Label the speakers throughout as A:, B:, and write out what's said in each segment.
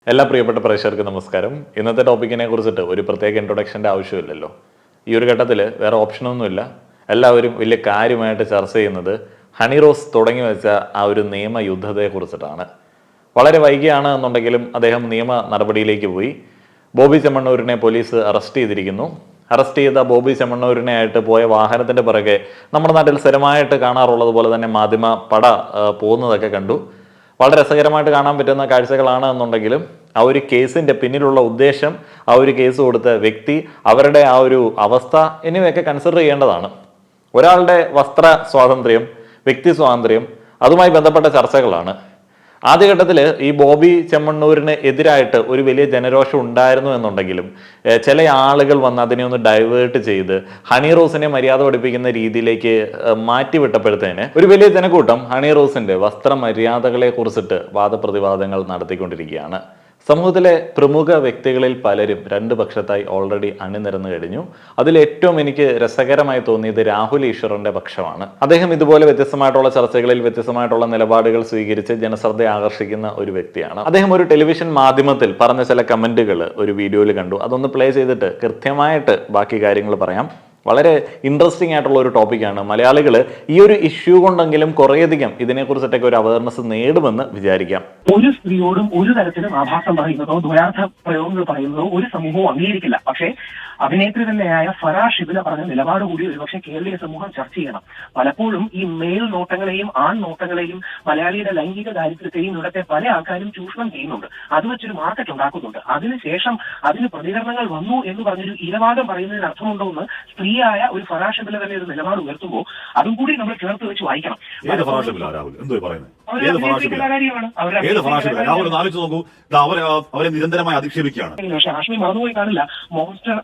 A: എല്ലാ പ്രിയപ്പെട്ട പ്രേക്ഷകർക്ക് നമസ്കാരം. ഇന്നത്തെ ടോപ്പിക്കിനെ കുറിച്ചിട്ട് ഒരു പ്രത്യേക ഇൻട്രൊഡക്ഷൻ്റെ ആവശ്യമില്ലല്ലോ. ഈ ഒരു ഘട്ടത്തിൽ വേറെ ഓപ്ഷനൊന്നുമില്ല. എല്ലാവരും വലിയ കാര്യമായിട്ട് ചർച്ച ചെയ്യുന്നത് ഹണി റോസ് തുടങ്ങി വെച്ച ആ ഒരു നിയമയുദ്ധത്തെ കുറിച്ചിട്ടാണ്. വളരെ വൈകിയാണ് എന്നുണ്ടെങ്കിലും അദ്ദേഹം നിയമ നടപടിയിലേക്ക് പോയി. ബോബി ചെമ്മണ്ണൂരിനെ പോലീസ് അറസ്റ്റ് ചെയ്തിരിക്കുന്നു. അറസ്റ്റ് ചെയ്ത ബോബി ചെമ്മണ്ണൂരിനെ ആയിട്ട് പോയ വാഹനത്തിൻ്റെ പിറകെ നമ്മുടെ നാട്ടിൽ സ്ഥിരമായിട്ട് കാണാറുള്ളത് പോലെ തന്നെ മാധ്യമ പട പോകുന്നതൊക്കെ കണ്ടു. വളരെ രസകരമായിട്ട് കാണാൻ പറ്റുന്ന കാഴ്ചകളാണ് എന്നുണ്ടെങ്കിലും ആ ഒരു കേസിൻ്റെ പിന്നിലുള്ള ഉദ്ദേശം, ആ ഒരു കേസ് കൊടുത്ത വ്യക്തി, അവരുടെ ആ ഒരു അവസ്ഥ എന്നിവയൊക്കെ കൺസിഡർ ചെയ്യേണ്ടതാണ്. ഒരാളുടെ വസ്ത്ര സ്വാതന്ത്ര്യം, വ്യക്തി സ്വാതന്ത്ര്യം, അതുമായി ബന്ധപ്പെട്ട ചർച്ചകളാണ്. ആദ്യഘട്ടത്തിൽ ഈ ബോബി ചെമ്മണ്ണൂരിന് എതിരായിട്ട് ഒരു വലിയ ജനരോഷം ഉണ്ടായിരുന്നു എന്നുണ്ടെങ്കിലും ചില ആളുകൾ വന്ന് അതിനെ ഒന്ന് ഡൈവേർട്ട് ചെയ്ത് ഹണി റോസിനെ മര്യാദ പഠിപ്പിക്കുന്ന രീതിയിലേക്ക് മാറ്റിവിട്ടപ്പോഴത്തേന് ഒരു വലിയ ജനക്കൂട്ടം ഹണി റോസിന്റെ വസ്ത്രമര്യാദകളെ കുറിച്ചിട്ട് വാദപ്രതിവാദങ്ങൾ നടത്തിക്കൊണ്ടിരിക്കുകയാണ്. സമൂഹത്തിലെ പ്രമുഖ വ്യക്തികളിൽ പലരും രണ്ട് പക്ഷത്തായി ഓൾറെഡി അണിനിരന്നു കഴിഞ്ഞു. അതിൽ ഏറ്റവും എനിക്ക് രസകരമായി തോന്നിയത് രാഹുൽ ഈശ്വറിന്റെ പക്ഷമാണ്. അദ്ദേഹം ഇതുപോലെ വ്യത്യസ്തമായിട്ടുള്ള ചർച്ചകളിൽ വ്യത്യസ്തമായിട്ടുള്ള നിലപാടുകൾ സ്വീകരിച്ച് ജനശ്രദ്ധ ആകർഷിക്കുന്ന ഒരു വ്യക്തിയാണ്. അദ്ദേഹം ഒരു ടെലിവിഷൻ മാധ്യമത്തിൽ പറഞ്ഞ ചില കമന്റുകൾ ഒരു വീഡിയോയിൽ കണ്ടു. അതൊന്ന് പ്ലേ ചെയ്തിട്ട് കൃത്യമായിട്ട് ബാക്കി കാര്യങ്ങൾ പറയാം. വളരെ ഇൻട്രസ്റ്റിംഗ് ആയിട്ടുള്ള ഒരു ടോപ്പിക്കാണ്. മലയാളികൾ ഈ ഒരു ഇഷ്യൂ കൊണ്ടെങ്കിലും കുറേയധികം ഇതിനെക്കുറിച്ചിട്ടൊക്കെ ഒരു അവയർനെസ് നേടുമെന്ന് വിചാരിക്കാം.
B: ഒരു സ്ത്രീയോടും ഒരു തരത്തിലും ആഭാസം പറയുന്നതോ ദ്വയാർത്ഥ പ്രയോഗങ്ങൾ പറയുന്നതോ ഒരു സമൂഹവും അംഗീകരിക്കില്ല. പക്ഷേ അഭിനേത്രി തന്നെയായ ഫറാ ഷിബില പറഞ്ഞ നിലപാട് കൂടി ഒരുപക്ഷെ കേരളീയ സമൂഹം ചർച്ച ചെയ്യണം. പലപ്പോഴും ഈ മേൽ നോട്ടങ്ങളെയും ആൺ നോട്ടങ്ങളെയും മലയാളിയുടെ ലൈംഗിക ദാരിദ്ര്യത്തെയും ഇവിടുത്തെ പല ആൾക്കാരും ചൂഷണം ചെയ്യുന്നുണ്ട്. അത് വെച്ചൊരു മാർക്കറ്റ് ഉണ്ടാക്കുന്നുണ്ട്. അതിനുശേഷം അതിന് പ്രതികരണങ്ങൾ വന്നു എന്ന് പറഞ്ഞൊരു ഇരവാദം പറയുന്നതിന് അർത്ഥമുണ്ടോ എന്ന് സ്ത്രീയായ ഒരു ഫറാ ഷിബില തന്നെ ഒരു നിലപാട് ഉയർത്തുമ്പോൾ അതും കൂടി നമ്മൾ ചേർത്ത് വെച്ച് വായിക്കണം.
C: അവരെ നിരന്തരമായി അധിക്ഷേപിക്കുകയാണ്.
B: പക്ഷെ ആഷ്മി മറന്നുപോയി കാണില്ല,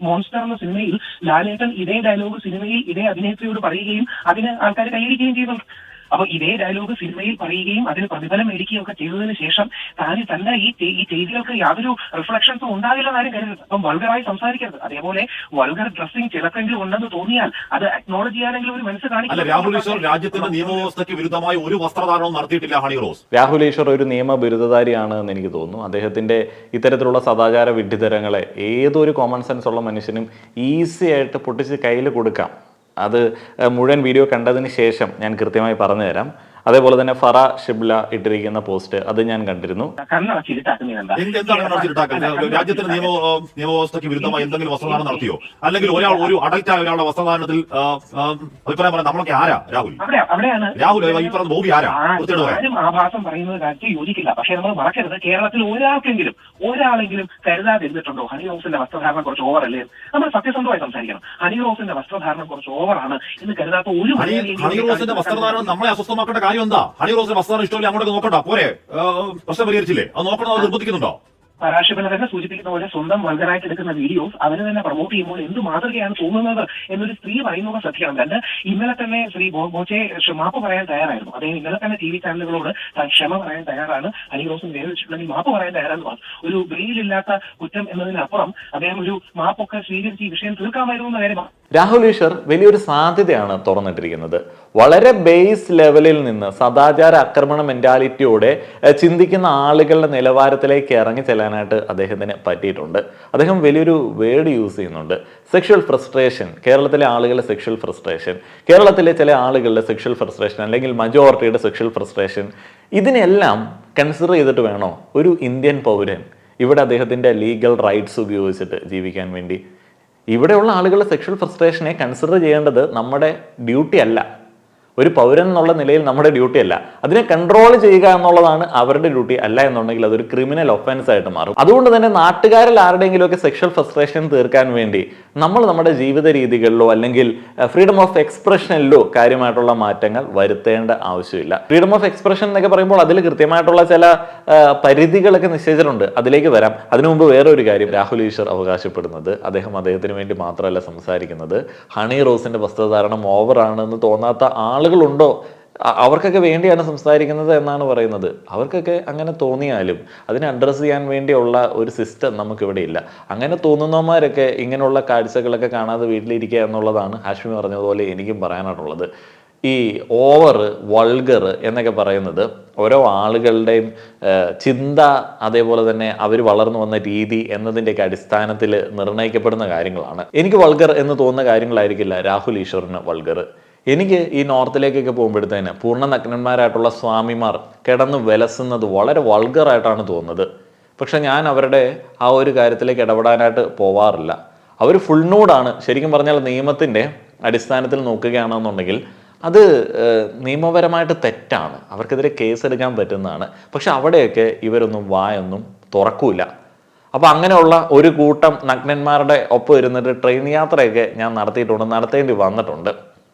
B: മോൺസ്റ്റർ എന്ന സിനിമയിൽ ലാലേട്ടൻ ഇതേ ഡയലോഗ് സിനിമയിൽ ഇതേ അഭിനേത്രിയോട് പറയുകയും അതിന് ആൾക്കാർ കൈയടിക്കുകയും ചെയ്യുന്നുണ്ട്. അപ്പൊ ഇതേ ഡയലോഗ് സിനിമയിൽ പറയുകയും അതിന് പ്രതിഫലം മേടിക്കുകയും ഒക്കെ ചെയ്തതിനു ശേഷം തന്നെ ഈ ചെയ്തികൾക്ക് യാതൊരു റിഫ്ലക്ഷൻസും ഉണ്ടാകില്ലെന്ന് ആരും കരുതരുത്. അപ്പം വൾഗറായി സംസാരിക്കരുത്. അതേപോലെ വൾഗർ ഡ്രസ്സിംഗ് ചിലക്കെങ്കിലും ഉണ്ടെന്ന് തോന്നിയാൽ അത് അക്നോളജ് ചെയ്യാനെങ്കിലും ഒരു മനസ്സ് കാണിക്കും.
C: രാഹുൽ ഈശ്വർ രാജ്യത്തിന്റെ നിയമവ്യവസ്ഥയ്ക്ക് വിരുദ്ധമായി ഒരു വസ്ത്രധാരണവും നടത്തിയിട്ടില്ല ഹണി റോസ്.
A: രാഹുൽ ഈശ്വർ ഒരു നിയമ ബിരുദധാരിയാണ് എന്ന് എനിക്ക് തോന്നുന്നു. അദ്ദേഹത്തിന്റെ ഇത്തരത്തിലുള്ള സദാചാര വിഡ്ഢിതരങ്ങളെ ഏതൊരു കോമൺ സെൻസ് ഉള്ള മനുഷ്യനും ഈസി ആയിട്ട് പൊട്ടിച്ച് കയ്യിൽ കൊടുക്കാം. അത് മുഴുവൻ വീഡിയോ കണ്ടതിന് ശേഷം ഞാൻ കൃത്യമായി പറഞ്ഞു തരാം. അതേപോലെ തന്നെ ഫറ ഷിബ്ല ഇട്ടിരിക്കുന്ന പോസ്റ്റ് അത് ഞാൻ കണ്ടിരുന്നു.
C: രാജ്യത്തിന്റെ നിയമവ്യവസ്ഥയ്ക്ക് വിരുദ്ധമായി എന്തെങ്കിലും വസ്ത്രധാരണം നടത്തിയോ? അല്ലെങ്കിൽ ഒരു അഡൽറ്റായ ഒരാളുടെ വസ്ത്രധാരണത്തിൽ അഭിപ്രായം പറയാൻ നമ്മളൊക്കെ ആരാ? രാഹുൽ ഈ പറഞ്ഞ ബോബി ആരാ?
B: ആഭാസം പറയുന്നത് കാര്യത്തിൽ യോജിക്കില്ല. പക്ഷെ നമ്മൾ മറക്കരുത്, കേരളത്തിൽ ഒരാളെങ്കിലും കരുതാതിരുന്നിട്ടുണ്ടോ ഹണി റോസിന്റെ വസ്ത്രധാരണം കുറച്ച് ഓവറല്ലേ? നമ്മൾ സത്യസന്ധമായി സംസാരിക്കണം. ഹണി റോസിന്റെ വസ്ത്രധാരണം കുറച്ച് ഓവറാണ് എന്ന് കരുതാത്ത ഒരു
C: ഹണി റോസിന്റെ വസ്ത്രധാരണം നമ്മളെ അസ്വസ്ഥമാക്കേണ്ട കാര്യം എന്താ? ഹണി റോസിന്റെ വസ്ത്രധാരണം ഇഷ്ടമില്ല, അങ്ങോട്ട് നോക്കണ്ട പോരെ? പ്രശ്നം പരിഹരിച്ചില്ലേ? അത് നോക്കണം, അത് നിർബന്ധിക്കുന്നുണ്ടോ?
B: പരാശിബല തന്നെ സൂചിപ്പിക്കുന്ന പോലെ സ്വന്തം വൾഗറായിട്ട് എടുക്കുന്ന വീഡിയോസ് അവര് തന്നെ പ്രൊമോട്ട് ചെയ്യുമ്പോൾ എന്ത് മാതൃകയാണ് തോന്നുന്നത് എന്നൊരു സ്ത്രീ പറയുന്നത് ശ്രദ്ധിക്കണം. രണ്ട്, ഇന്നലെ തന്നെ ശ്രീ ബോച്ചെ മാപ്പ് പറയാൻ തയ്യാറായിരുന്നു. അദ്ദേഹം ഇന്നലെ തന്നെ TV ചാനലുകളോട് ക്ഷമ പറയാൻ തയ്യാറാണ്. ഹണി റോസിന് വേദിച്ചിട്ടുണ്ടെങ്കിൽ മാപ്പ് പറയാൻ തയ്യാറാന്ന് പറഞ്ഞു. ഒരു വെയിലില്ലാത്ത കുറ്റം എന്നതിനപ്പുറം അദ്ദേഹം ഒരു മാപ്പൊക്കെ സ്വീകരിച്ച് ഈ വിഷയം തീർക്കാമായിരുന്നു എന്ന കാര്യം.
A: രാഹുൽ ഈശ്വർ വലിയൊരു സാധ്യതയാണ് തുറന്നിട്ടിരിക്കുന്നത്. വളരെ ബേസ് ലെവലിൽ നിന്ന് സദാചാര ആക്രമണ മെന്റാലിറ്റിയോടെ ചിന്തിക്കുന്ന ആളുകളുടെ നിലവാരത്തിലേക്ക് ഇറങ്ങി ചെല്ലാനായിട്ട് അദ്ദേഹത്തിന് പറ്റിയിട്ടുണ്ട്. അദ്ദേഹം വലിയൊരു വേർഡ് യൂസ് ചെയ്യുന്നുണ്ട്, സെക്ഷൽ ഫ്രസ്ട്രേഷൻ. കേരളത്തിലെ ആളുകളുടെ സെക്ഷൽ ഫ്രസ്ട്രേഷൻ, കേരളത്തിലെ ചില ആളുകളുടെ സെക്ഷൽ ഫ്രസ്ട്രേഷൻ, അല്ലെങ്കിൽ മജോറിറ്റിയുടെ സെക്ഷൽ ഫ്രസ്ട്രേഷൻ, ഇതിനെല്ലാം കൺസിഡർ ചെയ്തിട്ട് വേണോ ഒരു ഇന്ത്യൻ പൗരൻ ഇവിടെ അദ്ദേഹത്തിൻ്റെ ലീഗൽ റൈറ്റ്സ് ഉപയോഗിച്ചിട്ട് ജീവിക്കാൻ വേണ്ടി? ഇവിടെയുള്ള ആളുകളുടെ സെക്ഷൽ ഫ്രസ്ട്രേഷനെ കൺസിഡർ ചെയ്യേണ്ടത് നമ്മുടെ ഡ്യൂട്ടി അല്ല. ഒരു പൗരൻ എന്നുള്ള നിലയിൽ നമ്മുടെ ഡ്യൂട്ടി അല്ല. അതിനെ കൺട്രോൾ ചെയ്യുക എന്നുള്ളതാണ് അവരുടെ ഡ്യൂട്ടി. അല്ല എന്നുണ്ടെങ്കിൽ അതൊരു ക്രിമിനൽ ഒഫൻസ് ആയിട്ട് മാറും. അതുകൊണ്ട് തന്നെ നാട്ടുകാരിൽ ആരുടെയെങ്കിലുമൊക്കെ സെക്ഷൽ ഫ്രസ്ട്രേഷൻ തീർക്കാൻ വേണ്ടി നമ്മൾ നമ്മുടെ ജീവിത രീതികളിലോ അല്ലെങ്കിൽ ഫ്രീഡം ഓഫ് എക്സ്പ്രഷനിലോ കാര്യമായിട്ടുള്ള മാറ്റങ്ങൾ വരുത്തേണ്ട ആവശ്യമില്ല. ഫ്രീഡം ഓഫ് എക്സ്പ്രഷൻ എന്നൊക്കെ പറയുമ്പോൾ അതിൽ കൃത്യമായിട്ടുള്ള ചില പരിധികളൊക്കെ നിശ്ചയിച്ചിട്ടുണ്ട്. അതിലേക്ക് വരാം. അതിനു മുമ്പ് വേറെ ഒരു കാര്യം, രാഹുൽ ഈശ്വർ അവകാശപ്പെടുന്നത് അദ്ദേഹത്തിന് വേണ്ടി മാത്രമല്ല സംസാരിക്കുന്നത്. ഹണി റോസിന്റെ വസ്ത്രധാരണം ഓവറാണെന്ന് തോന്നാത്ത ആളുകളുണ്ടോ? അവർക്കൊക്കെ വേണ്ടിയാണ് സംസാരിക്കുന്നത് എന്നാണ് പറയുന്നത്. അവർക്കൊക്കെ അങ്ങനെ തോന്നിയാലും അതിനെ അഡ്രസ്സ് ചെയ്യാൻ വേണ്ടിയുള്ള ഒരു സിസ്റ്റം നമുക്കിവിടെ ഇല്ല. അങ്ങനെ തോന്നുന്നവന്മാരൊക്കെ ഇങ്ങനെയുള്ള കാഴ്ചകളൊക്കെ കാണാതെ വീട്ടിലിരിക്കുക എന്നുള്ളതാണ് ഹാഷ്മി പറഞ്ഞതുപോലെ എനിക്കും പറയാനായിട്ടുള്ളത്. ഈ ഓവർ, വൾഗർ എന്നൊക്കെ പറയുന്നത് ഓരോ ആളുകളുടെയും ചിന്ത, അതേപോലെ തന്നെ അവർ വളർന്നു വന്ന രീതി എന്നതിൻ്റെയൊക്കെ അടിസ്ഥാനത്തിൽ നിർണ്ണയിക്കപ്പെടുന്ന കാര്യങ്ങളാണ്. എനിക്ക് വൾഗർ എന്ന് തോന്നുന്ന കാര്യങ്ങളായിരിക്കില്ല രാഹുൽ ഈശ്വറിന് വൾഗർ. എനിക്ക് ഈ നോർത്തിലേക്കൊക്കെ പോകുമ്പോഴത്തേന് പൂർണ്ണ നഗ്നന്മാരായിട്ടുള്ള സ്വാമിമാർ കിടന്ന് വിലസുന്നത് വളരെ വൾഗറായിട്ടാണ് തോന്നുന്നത്. പക്ഷെ ഞാൻ അവരുടെ ആ ഒരു കാര്യത്തിലേക്ക് ഇടപെടാനായിട്ട് പോവാറില്ല. അവർ ഫുൾ നൂഡാണ്. ശരിക്കും പറഞ്ഞാൽ നിയമത്തിൻ്റെ അടിസ്ഥാനത്തിൽ നോക്കുകയാണെന്നുണ്ടെങ്കിൽ അത് നിയമപരമായിട്ട് തെറ്റാണ്, അവർക്കെതിരെ കേസെടുക്കാൻ പറ്റുന്നതാണ്. പക്ഷെ അവിടെയൊക്കെ ഇവരൊന്നും വായൊന്നും തുറക്കൂല. അപ്പോൾ അങ്ങനെയുള്ള ഒരു കൂട്ടം നഗ്നന്മാരുടെ ഒപ്പം ഇരുന്നിട്ട് ട്രെയിൻ യാത്രയൊക്കെ ഞാൻ നടത്തേണ്ടി വന്നിട്ടുണ്ട്.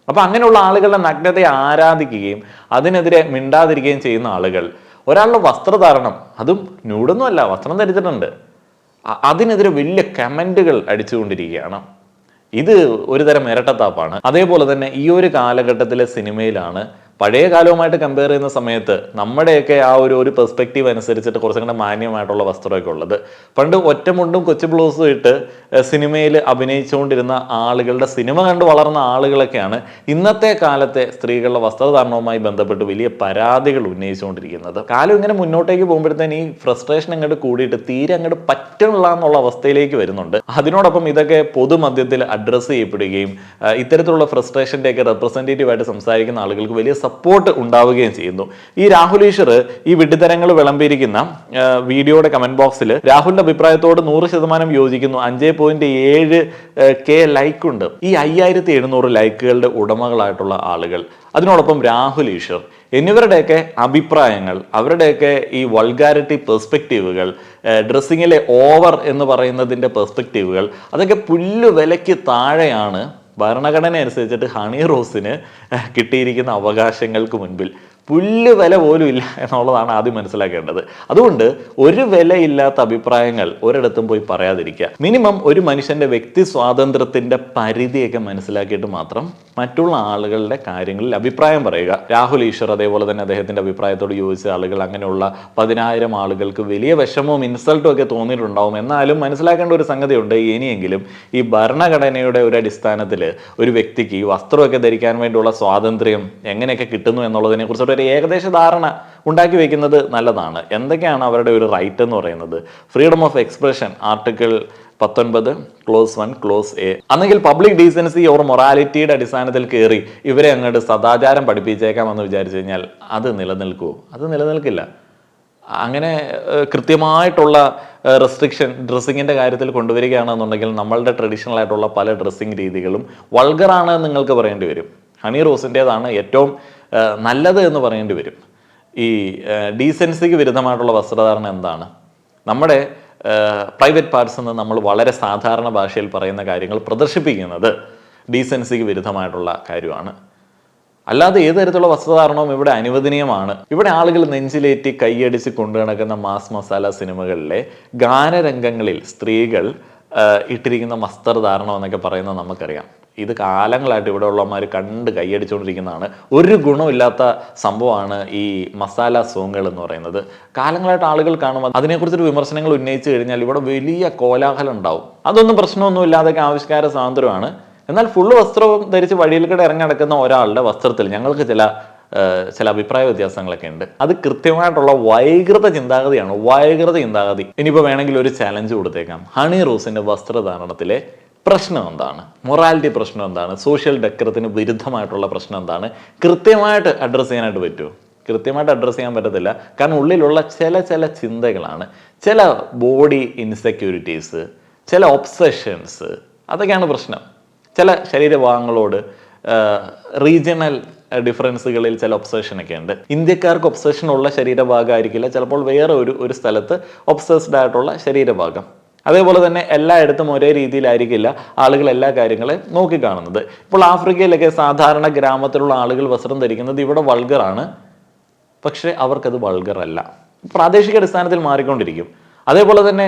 A: അപ്പോൾ അങ്ങനെയുള്ള ആളുകളുടെ നഗ്നതയെ ആരാധിക്കുകയും അതിനെതിരെ മിണ്ടാതിരിക്കുകയും ചെയ്യുന്ന ആളുകൾ, ഒരാളുടെ വസ്ത്രധാരണം, അതും ന്യൂഡൊന്നുമല്ല, വസ്ത്രം ധരിച്ചിട്ടുണ്ട്, അതിനെതിരെ വലിയ കമൻറ്റുകൾ അടിച്ചുകൊണ്ടിരിക്കുകയാണ്. ഇത് ഒരുതരം ഇരട്ടത്താപ്പാണ്. അതേപോലെ തന്നെ ഈ ഒരു കാലഘട്ടത്തിലെ സിനിമയിലാണ് പഴയ കാലവുമായിട്ട് കമ്പയർ ചെയ്യുന്ന സമയത്ത് നമ്മുടെയൊക്കെ ആ ഒരു പെർസ്പെക്റ്റീവ് അനുസരിച്ചിട്ട് കുറച്ചും കൂടെ മാന്യമായിട്ടുള്ള വസ്ത്രമൊക്കെ ഉള്ളത്. പണ്ട് ഒറ്റമുണ്ടും കൊച്ചു ബ്ലൗസും ഇട്ട് സിനിമയിൽ അഭിനയിച്ചുകൊണ്ടിരുന്ന ആളുകളുടെ, സിനിമ കണ്ട് വളർന്ന ആളുകളൊക്കെയാണ് ഇന്നത്തെ കാലത്തെ സ്ത്രീകളുടെ വസ്ത്രധാരണവുമായി ബന്ധപ്പെട്ട് വലിയ പരാതികൾ ഉന്നയിച്ചുകൊണ്ടിരിക്കുന്നത്. കാലം ഇങ്ങനെ മുന്നോട്ടേക്ക് പോകുമ്പോഴത്തേന് ഈ ഫ്രസ്ട്രേഷൻ അങ്ങോട്ട് കൂടിയിട്ട് തീരെ അങ്ങോട്ട് പറ്റണില്ല എന്നുള്ള അവസ്ഥയിലേക്ക് വരുന്നുണ്ട്. അതിനോടൊപ്പം ഇതൊക്കെ പൊതുമധ്യത്തിൽ അഡ്രസ്സ് ചെയ്യപ്പെടുകയും ഇത്തരത്തിലുള്ള ഫ്രസ്ട്രേഷൻ്റെയൊക്കെ റെപ്രസെൻറ്റേറ്റീവായിട്ട് സംസാരിക്കുന്ന ആളുകൾക്ക് വലിയ സപ്പോർട്ട് ഉണ്ടാവുകയും ചെയ്യുന്നു. ഈ രാഹുൽ ഈശ്വർ ഈ വിഡ്ഢിത്തരങ്ങൾ വിളമ്പിയിരിക്കുന്ന വീഡിയോയുടെ കമന്റ് ബോക്സിൽ രാഹുലിന്റെ അഭിപ്രായത്തോട് 100% യോജിക്കുന്നു, 5.7K ലൈക്ക് ഉണ്ട്. ഈ 5700 ലൈക്കുകളുടെ ഉടമകളായിട്ടുള്ള ആളുകൾ, അതിനോടൊപ്പം രാഹുൽ ഈശ്വർ എന്നിവരുടെയൊക്കെ അഭിപ്രായങ്ങൾ, അവരുടെയൊക്കെ ഈ വൾഗാരിറ്റി പെർസ്പെക്റ്റീവുകൾ, ഡ്രസ്സിങ്ങിലെ ഓവർ എന്ന് പറയുന്നതിൻ്റെ പെർസ്പെക്റ്റീവുകൾ, അതൊക്കെ പുല്ലുവിലയ്ക്ക് താഴെയാണ് ഭരണഘടന അനുസരിച്ചിട്ട് ഹണി റോസിന് കിട്ടിയിരിക്കുന്ന അവകാശങ്ങൾക്ക് മുൻപിൽ. പുല്ല് വില പോലും ഇല്ല എന്നുള്ളതാണ് ആദ്യം മനസ്സിലാക്കേണ്ടത്. അതുകൊണ്ട് ഒരു വിലയില്ലാത്ത അഭിപ്രായങ്ങൾ ഒരിടത്തും പോയി പറയാതിരിക്കുക. മിനിമം ഒരു മനുഷ്യന്റെ വ്യക്തി സ്വാതന്ത്ര്യത്തിന്റെ പരിധിയൊക്കെ മനസ്സിലാക്കിയിട്ട് മാത്രം മറ്റുള്ള ആളുകളുടെ കാര്യങ്ങളിൽ അഭിപ്രായം പറയുക. രാഹുൽ ഈശ്വർ അതേപോലെ തന്നെ അദ്ദേഹത്തിന്റെ അഭിപ്രായത്തോട് യോജിച്ച ആളുകൾ, അങ്ങനെയുള്ള 10,000 ആളുകൾക്ക് വലിയ വിഷമവും ഇൻസൾട്ടും ഒക്കെ തോന്നിയിട്ടുണ്ടാവും. എന്നാലും മനസ്സിലാക്കേണ്ട ഒരു സംഗതിയുണ്ട്, ഇനിയെങ്കിലും ഈ ഭരണഘടനയുടെ ഒരു അടിസ്ഥാനത്തിൽ ഒരു വ്യക്തിക്ക് ഈ വസ്ത്രമൊക്കെ ധരിക്കാൻ വേണ്ടിയുള്ള സ്വാതന്ത്ര്യം എങ്ങനെയൊക്കെ കിട്ടുന്നു എന്നുള്ളതിനെ കുറിച്ചിട്ട് ഒരു ഏകദേശ ധാരണ ഉണ്ടാക്കി വെക്കുന്നത് നല്ലതാണ്. എന്തൊക്കെയാണ് അവരുടെ ഒരു റൈറ്റ് എന്ന് പറയുന്നത്? Freedom of expression article 19 clause 1 clause A. അന്നെങ്കിൽ പബ്ലിക് ഡീസൻസി ഓർ മൊറാലിറ്റിയുടെ അടിസ്ഥാനത്തിൽ കയറി ഇവരെ അങ്ങോട്ട് സദാചാരം പഠിപ്പിച്ചേക്കാമെന്ന് വിചാരിച്ചു കഴിഞ്ഞാൽ അത് നിലനിൽക്കുമോ? അത് നിലനിൽക്കില്ല. അങ്ങനെ കൃത്യമായിട്ടുള്ള റെസ്ട്രിക്ഷൻ ഡ്രസ്സിങ്ങിൻ്റെ കാര്യത്തിൽ കൊണ്ടുവരികയാണെന്നുണ്ടെങ്കിൽ നമ്മളുടെ ട്രഡീഷണൽ ആയിട്ടുള്ള പല ഡ്രസ്സിങ് രീതികളും വൾഗറാണ് നിങ്ങൾക്ക് പറയേണ്ടി വരും. ഹണി റോസിൻ്റേതാണ് ഏറ്റവും നല്ലത് എന്ന് പറയേണ്ടി വരും. ഈ ഡീസൻസിക്ക് വിരുദ്ധമായിട്ടുള്ള വസ്ത്രധാരണം എന്താണ്? നമ്മുടെ പ്രൈവറ്റ് പാർട്സ് എന്ന് നമ്മൾ വളരെ സാധാരണ ഭാഷയിൽ പറയുന്ന കാര്യങ്ങൾ പ്രദർശിപ്പിക്കുന്നത് ഡീസൻസിക്ക് വിരുദ്ധമായിട്ടുള്ള കാര്യമാണ്. അല്ലാതെ ഏത് തരത്തിലുള്ള വസ്ത്രധാരണവും ഇവിടെ അനുവദനീയമാണ്. ഇവിടെ ആളുകൾ നെഞ്ചിലേറ്റി കൈയടിച്ച് കൊണ്ടു നടക്കുന്ന മാസ് മസാല സിനിമകളിലെ ഗാനരംഗങ്ങളിൽ സ്ത്രീകൾ ഇട്ടിരിക്കുന്ന വസ്ത്രധാരണം എന്നൊക്കെ പറയുന്നത് നമുക്കറിയാം. ഇത് കാലങ്ങളായിട്ട് ഇവിടെ ഉള്ളവന്മാർ കണ്ട് കൈയടിച്ചുകൊണ്ടിരിക്കുന്നതാണ്. ഒരു ഗുണമില്ലാത്ത സംഭവമാണ് ഈ മസാല സോങ്ങുകൾ എന്ന് പറയുന്നത്. കാലങ്ങളായിട്ട് ആളുകൾ കാണുമ്പോൾ അതിനെക്കുറിച്ചൊരു വിമർശനങ്ങൾ ഉന്നയിച്ചു കഴിഞ്ഞാൽ ഇവിടെ വലിയ കോലാഹലം ഉണ്ടാവും. അതൊന്നും പ്രശ്നമൊന്നും ഇല്ലാതൊക്കെ ആവിഷ്കാര സ്വാതന്ത്ര്യമാണ്. എന്നാൽ ഫുള്ള് വസ്ത്രവും ധരിച്ച് വഴിയിൽക്കൂടെ ഇറങ്ങി നടക്കുന്ന ഒരാളുടെ വസ്ത്രത്തിൽ ഞങ്ങൾക്ക് ചില അഭിപ്രായ വ്യത്യാസങ്ങളൊക്കെ ഉണ്ട്. അത് കൃത്യമായിട്ടുള്ള വൈകൃത ചിന്താഗതിയാണ്. ഇനിയിപ്പോൾ വേണമെങ്കിൽ ഒരു ചലഞ്ച് കൊടുത്തേക്കാം. ഹണി റോസിന്റെ വസ്ത്രധാരണത്തിലെ പ്രശ്നം എന്താണ്? മൊറാലിറ്റി പ്രശ്നം എന്താണ്? സോഷ്യൽ ഡെക്കറത്തിന് വിരുദ്ധമായിട്ടുള്ള പ്രശ്നം എന്താണ്? കൃത്യമായിട്ട് അഡ്രസ്സ് ചെയ്യാനായിട്ട് പറ്റുമോ? കൃത്യമായിട്ട് അഡ്രസ്സ് ചെയ്യാൻ പറ്റത്തില്ല. കാരണം ഉള്ളിലുള്ള ചില ചിന്തകളാണ്, ചില ബോഡി ഇൻസെക്യൂരിറ്റീസ്, ചില ഒബ്സഷൻസ്, അതൊക്കെയാണ് പ്രശ്നം. ചില ശരീരഭാഗങ്ങളോട് റീജിയണൽ ഡിഫറൻസുകളിൽ ചില ഒബ്സഷൻ ഉണ്ട്. ഇന്ത്യക്കാർക്ക് ഒബ്സഷൻ ഉള്ള ശരീരഭാഗമായിരിക്കില്ല ചിലപ്പോൾ വേറെ ഒരു സ്ഥലത്ത് ഒബ്സസ്ഡ് ആയിട്ടുള്ള ശരീരഭാഗം. അതേപോലെ തന്നെ എല്ലായിടത്തും ഒരേ രീതിയിലായിരിക്കില്ല ആളുകൾ എല്ലാ കാര്യങ്ങളെയും നോക്കിക്കാണുന്നത്. ഇപ്പോൾ ആഫ്രിക്കയിലൊക്കെ സാധാരണ ഗ്രാമത്തിലുള്ള ആളുകൾ വസ്ത്രം ധരിക്കുന്നത് ഇവിടെ വൾഗറാണ്, പക്ഷെ അവർക്കത് വൾഗർ അല്ല. പ്രാദേശിക അടിസ്ഥാനത്തിൽ മാറിക്കൊണ്ടിരിക്കും. അതേപോലെ തന്നെ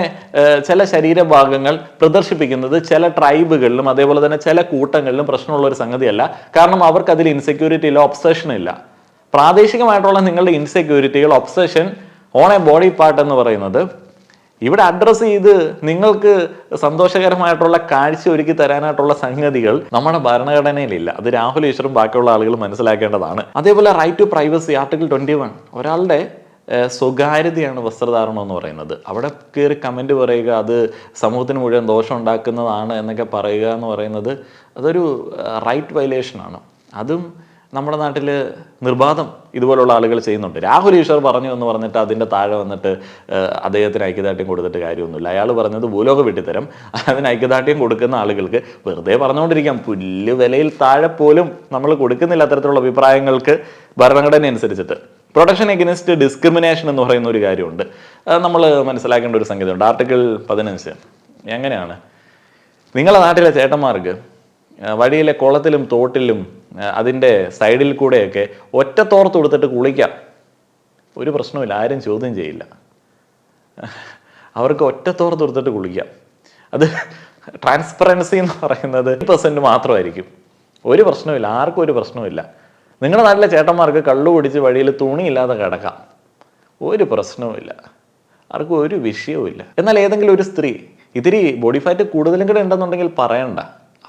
A: ചില ശരീരഭാഗങ്ങൾ പ്രദർശിപ്പിക്കുന്നത് ചില ട്രൈബുകളിലും അതേപോലെ തന്നെ ചില കൂട്ടങ്ങളിലും പ്രശ്നമുള്ള ഒരു സംഗതിയല്ല. കാരണം അവർക്ക് അതിൽ ഇൻസെക്യൂരിറ്റി ഇല്ല, ഒബ്സഷൻ ഇല്ല. പ്രാദേശികമായിട്ടുള്ള നിങ്ങളുടെ ഇൻസെക്യൂരിറ്റികൾ, obsession on a body part എന്ന് പറയുന്നത് ഇവിടെ അഡ്രസ്സ് ചെയ്ത് നിങ്ങൾക്ക് സന്തോഷകരമായിട്ടുള്ള കാഴ്ച ഒരുക്കി തരാനായിട്ടുള്ള സംഗതികൾ നമ്മുടെ ഭരണഘടനയിലില്ല. അത് രാഹുൽ ഈശ്വറും ബാക്കിയുള്ള ആളുകൾ മനസ്സിലാക്കേണ്ടതാണ്. അതേപോലെ റൈറ്റ് ടു പ്രൈവസി ആർട്ടിക്കിൾ 21, ഒരാളുടെ സ്വകാര്യതയാണ് വസ്ത്രധാരണം എന്ന് പറയുന്നത്. അവിടെ കയറി കമൻറ്റ് പറയുക, അത് സമൂഹത്തിന് മുഴുവൻ ദോഷം ഉണ്ടാക്കുന്നതാണ് എന്നൊക്കെ പറയുക എന്ന് പറയുന്നത് അതൊരു റൈറ്റ് വയലേഷനാണ്. അതും നമ്മുടെ നാട്ടിൽ നിർബാധം ഇതുപോലുള്ള ആളുകൾ ചെയ്യുന്നുണ്ട്. രാഹുൽ ഈശ്വർ പറഞ്ഞു എന്ന് പറഞ്ഞിട്ട് അതിൻ്റെ താഴെ വന്നിട്ട് അദ്ദേഹത്തിന് ഐക്യദാർഢ്യം കൊടുത്തിട്ട് കാര്യമൊന്നുമില്ല. അയാൾ പറഞ്ഞത് ഭൂലോക വിട്ടിത്തരം. അതിന് ഐക്യദാർഢ്യം കൊടുക്കുന്ന ആളുകൾക്ക് വെറുതെ പറഞ്ഞുകൊണ്ടിരിക്കാം. പുല്ല് വിലയിൽ താഴെ പോലും നമ്മൾ കൊടുക്കുന്നില്ല അത്തരത്തിലുള്ള അഭിപ്രായങ്ങൾക്ക് ഭരണഘടന അനുസരിച്ചിട്ട്. പ്രൊട്ടക്ഷൻ എഗനിസ്റ്റ് ഡിസ്ക്രിമിനേഷൻ എന്ന് പറയുന്ന ഒരു കാര്യമുണ്ട്. നമ്മൾ മനസ്സിലാക്കേണ്ട ഒരു സംഗതിയുണ്ട്. ആർട്ടിക്കിൾ 15 എങ്ങനെയാണ്? നിങ്ങളുടെ നാട്ടിലെ ചേട്ടന്മാർക്ക് വഴിയിലെ കുളത്തിലും തോട്ടിലും അതിൻ്റെ സൈഡിൽ കൂടെയൊക്കെ ഒറ്റത്തോർത്ത് കൊടുത്തിട്ട് കുളിക്കാം, ഒരു പ്രശ്നമില്ല, ആരും ചോദ്യം ചെയ്യില്ല. അവർക്ക് ഒറ്റത്തോർത്ത് കൊടുത്തിട്ട് കുളിക്കാം. അത് ട്രാൻസ്പെറൻസി എന്ന് പറയുന്നത് 1% മാത്രമായിരിക്കും. ഒരു പ്രശ്നമില്ല, ആർക്കും ഒരു പ്രശ്നമില്ല. നിങ്ങളുടെ നാട്ടിലെ ചേട്ടന്മാർക്ക് കള്ളു കുടിച്ച് വഴിയിൽ തുണിയില്ലാതെ കിടക്കാം, ഒരു പ്രശ്നവുമില്ല, ആർക്കും ഒരു വിഷയവുമില്ല. എന്നാൽ ഏതെങ്കിലും ഒരു സ്ത്രീ ഇത്തിരി ബോഡി ഫാറ്റ് കൂടുതലും കൂടെ ഉണ്ടെന്നുണ്ടെങ്കിൽ പറയണ്ട,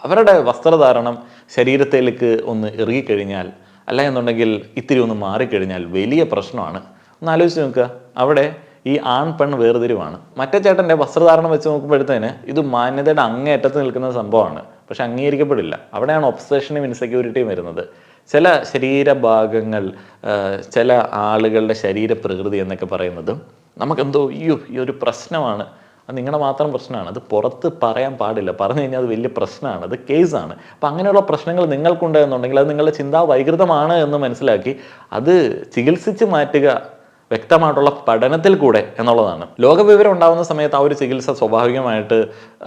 A: അവരുടെ വസ്ത്രധാരണം ശരീരത്തിലേക്ക് ഒന്ന് ഇറുകിക്കഴിഞ്ഞാൽ, അല്ല എന്നുണ്ടെങ്കിൽ ഇത്തിരി ഒന്ന് മാറിക്കഴിഞ്ഞാൽ വലിയ പ്രശ്നമാണ്. ഒന്ന് ആലോചിച്ച് നോക്കുക, അവിടെ ഈ ആൺ പെൺ വേർതിരിവാണ്. മറ്റേ ചേട്ടൻ്റെ വസ്ത്രധാരണം വെച്ച് നോക്കുമ്പോഴത്തേന് ഇത് മാന്യതയുടെ അങ്ങേയറ്റത്ത് നിൽക്കുന്ന സംഭവമാണ്, പക്ഷെ അംഗീകരിക്കപ്പെടില്ല. അവിടെയാണ് ഒബ്സഷനും ഇൻസെക്യൂരിറ്റിയും വരുന്നത്. ചില ശരീരഭാഗങ്ങൾ, ചില ആളുകളുടെ ശരീരപ്രകൃതി എന്നൊക്കെ പറയുന്നതും നമുക്കെന്തോ ഈ ഒരു പ്രശ്നമാണ്, അത് നിങ്ങളുടെ മാത്രം പ്രശ്നമാണ്, അത് പുറത്ത് പറയാൻ പാടില്ല, പറഞ്ഞു കഴിഞ്ഞാൽ അത് വലിയ പ്രശ്നമാണ്, അത് കേസാണ്. അപ്പം അങ്ങനെയുള്ള പ്രശ്നങ്ങൾ നിങ്ങൾക്കുണ്ട് എന്നുണ്ടെങ്കിൽ അത് നിങ്ങളുടെ ചിന്താ വൈകൃതമാണ് എന്ന് മനസ്സിലാക്കി അത് ചികിത്സിച്ച് മാറ്റുക, വ്യക്തമായിട്ടുള്ള പഠനത്തിൽ കൂടെ എന്നുള്ളതാണ്. ലോകവിവരം ഉണ്ടാകുന്ന സമയത്ത് ആ ഒരു ചികിത്സ സ്വാഭാവികമായിട്ട്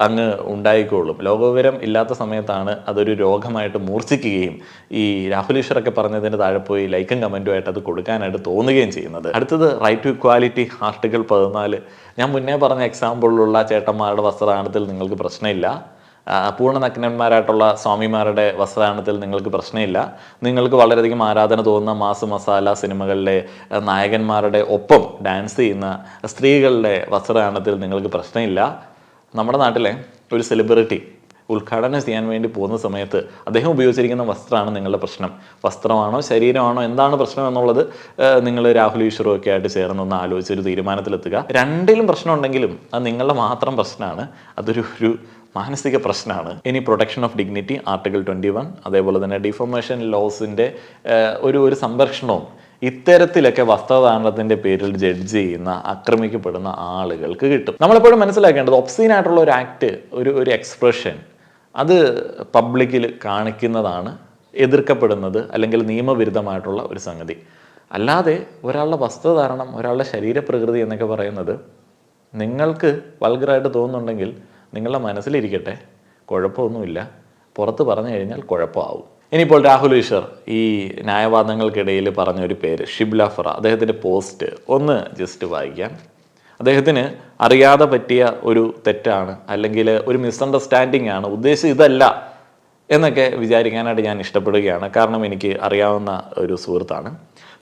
A: അങ്ങ് ഉണ്ടായിക്കോളും. ലോകവിവരം ഇല്ലാത്ത സമയത്താണ് അതൊരു രോഗമായിട്ട് മൂർച്ഛിക്കുകയും ഈ രാഹുൽ ഈശ്വറൊക്കെ പറഞ്ഞതിന് താഴെ പോയി ലൈക്കും കമൻറ്റുമായിട്ട് അത് കൊടുക്കാനായിട്ട് തോന്നുകയും ചെയ്യുന്നത്. അടുത്തത് റൈറ്റ് ടു ഇക്വാലിറ്റി ആർട്ടിക്കിൾ 14. ഞാൻ മുന്നേ പറഞ്ഞ എക്സാമ്പിളിലുള്ള ചേട്ടന്മാരുടെ വസ്ത്രധാരണത്തിൽ നിങ്ങൾക്ക് പ്രശ്നമില്ല, പൂർണ്ണ നഗ്നന്മാരായിട്ടുള്ള സ്വാമിമാരുടെ വസ്ത്രധാരണത്തിൽ നിങ്ങൾക്ക് പ്രശ്നമില്ല, നിങ്ങൾക്ക് വളരെയധികം ആരാധന തോന്നുന്ന മാസ് മസാല സിനിമകളിലെ നായകന്മാരുടെ ഒപ്പം ഡാൻസ് ചെയ്യുന്ന സ്ത്രീകളുടെ വസ്ത്രധാരണത്തിൽ നിങ്ങൾക്ക് പ്രശ്നമില്ല. നമ്മുടെ നാട്ടിലെ ഒരു സെലിബ്രിറ്റി ഉദ്ഘാടനം ചെയ്യാൻ വേണ്ടി പോകുന്ന സമയത്ത് അദ്ദേഹം ഉപയോഗിച്ചിരിക്കുന്ന വസ്ത്രമാണ് നിങ്ങളുടെ പ്രശ്നം. വസ്ത്രമാണോ ശരീരമാണോ എന്താണ് പ്രശ്നം എന്നുള്ളത് നിങ്ങൾ രാഹുൽ ഈശ്വറും ഒക്കെ ആയിട്ട് ചേർന്നൊന്ന് ആലോചിച്ചൊരു തീരുമാനത്തിലെത്തുക. രണ്ടിലും പ്രശ്നം ഉണ്ടെങ്കിലും അത് നിങ്ങളുടെ മാത്രം പ്രശ്നമാണ്, അതൊരു മാനസിക പ്രശ്നമാണ്. ഇനി പ്രൊട്ടക്ഷൻ ഓഫ് ഡിഗ്നിറ്റി ആർട്ടിക്കിൾ 21, അതേപോലെ തന്നെ ഡിഫോമേഷൻ ലോസിൻ്റെ ഒരു സംരക്ഷണവും ഇത്തരത്തിലൊക്കെ വസ്ത്രധാരണത്തിൻ്റെ പേരിൽ ജഡ്ജ് ചെയ്യുന്ന, ആക്രമിക്കപ്പെടുന്ന ആളുകൾക്ക് കിട്ടും. നമ്മളെപ്പോഴും മനസ്സിലാക്കേണ്ടത് ഒബ്സീനായിട്ടുള്ള ഒരു ആക്ട്, ഒരു എക്സ്പ്രഷൻ അത് പബ്ലിക്കിൽ കാണിക്കുന്നതാണ് എതിർക്കപ്പെടുന്നത് അല്ലെങ്കിൽ നിയമവിരുദ്ധമായിട്ടുള്ള ഒരു സംഗതി. അല്ലാതെ ഒരാളുടെ വസ്ത്രധാരണം, ഒരാളുടെ ശരീരപ്രകൃതി എന്നൊക്കെ പറയുന്നത് നിങ്ങൾക്ക് വൾഗറായിട്ട് തോന്നുന്നുണ്ടെങ്കിൽ നിങ്ങളുടെ മനസ്സിലിരിക്കട്ടെ, കുഴപ്പമൊന്നുമില്ല, പുറത്ത് പറഞ്ഞു കഴിഞ്ഞാൽ കുഴപ്പമാവും. ഇനിയിപ്പോൾ രാഹുൽ ഈശ്വർ ഈ ന്യായവാദങ്ങൾക്കിടയിൽ പറഞ്ഞൊരു പേര് ഷിബ്ല ഫറ, അദ്ദേഹത്തിൻ്റെ പോസ്റ്റ് ഒന്ന് ജസ്റ്റ് വായിക്കാം. അദ്ദേഹത്തിന് അറിയാതെ പറ്റിയ ഒരു തെറ്റാണ് അല്ലെങ്കിൽ ഒരു മിസ്അണ്ടർസ്റ്റാൻഡിങ് ആണ്, ഉദ്ദേശം ഇതല്ല എന്നൊക്കെ വിചാരിക്കാനായിട്ട് ഞാൻ ഇഷ്ടപ്പെടുകയാണ്. കാരണം എനിക്ക് അറിയാവുന്ന ഒരു സുഹൃത്താണ്.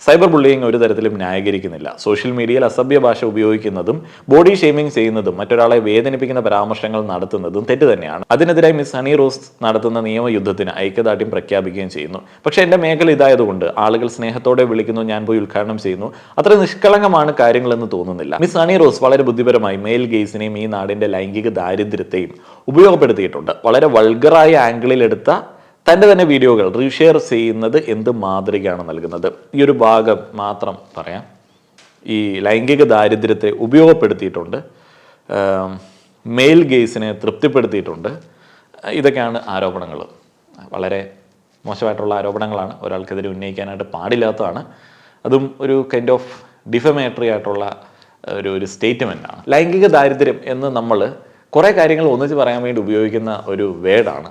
A: സൈബർ ബുള്ളിയിങ് ഒരു തരത്തിലും ന്യായീകരിക്കുന്നില്ല. സോഷ്യൽ മീഡിയയിൽ അസഭ്യ ഭാഷ ഉപയോഗിക്കുന്നതും ബോഡി ഷെയ്മിങ് ചെയ്യുന്നതും മറ്റൊരാളെ വേദനിപ്പിക്കുന്ന പരാമർശങ്ങൾ നടത്തുന്നതും തെറ്റ് തന്നെയാണ്. അതിനെതിരായി മിസ് ഹണി റോസ് നടത്തുന്ന നിയമയുദ്ധത്തിന് ഐക്യദാർഢ്യം പ്രഖ്യാപിക്കുകയും ചെയ്യുന്നു. പക്ഷേ എൻ്റെ മേഖല ഇതായതുകൊണ്ട് ആളുകൾ സ്നേഹത്തോടെ വിളിക്കുന്നു, ഞാൻ പോയി ഉദ്ഘാടനം ചെയ്യുന്നു, അത്ര നിഷ്കളങ്കമാണ് കാര്യങ്ങളെന്ന് തോന്നുന്നില്ല. മിസ് ഹണി റോസ് വളരെ ബുദ്ധിപരമായി മെയിൽ ഗെയ്സിനെയും ഈ നാടിൻ്റെ ലൈംഗിക ദാരിദ്ര്യത്തെയും ഉപയോഗപ്പെടുത്തിയിട്ടുണ്ട്. വളരെ വൾഗറായ ആംഗിളിൽ എടുത്ത തൻ്റെ തന്നെ വീഡിയോകൾ റീഷെയർ ചെയ്യുന്നത് എന്ത് മാതൃകയാണ് നൽകുന്നത്. ഈ ഒരു ഭാഗം മാത്രം പറയാം. ഈ ലൈംഗിക ദാരിദ്ര്യത്തെ ഉപയോഗപ്പെടുത്തിയിട്ടുണ്ട്, മെയിൽ ഗെയ്സിനെ തൃപ്തിപ്പെടുത്തിയിട്ടുണ്ട്. ഇതൊക്കെയാണ് ആരോപണങ്ങൾ. വളരെ മോശമായിട്ടുള്ള ആരോപണങ്ങളാണ്, ഒരാൾക്കെതിരെ ഉന്നയിക്കാനായിട്ട് പാടില്ലാത്തതാണ്. അതും ഒരു കൈൻഡ് ഓഫ് ഡിഫമേറ്ററി ആയിട്ടുള്ള ഒരു സ്റ്റേറ്റ്മെൻ്റാണ്. ലൈംഗിക ദാരിദ്ര്യം എന്ന് നമ്മൾ കുറേ കാര്യങ്ങൾ ഒന്നിച്ച് പറയാൻ വേണ്ടി ഉപയോഗിക്കുന്ന ഒരു വേർഡാണ്.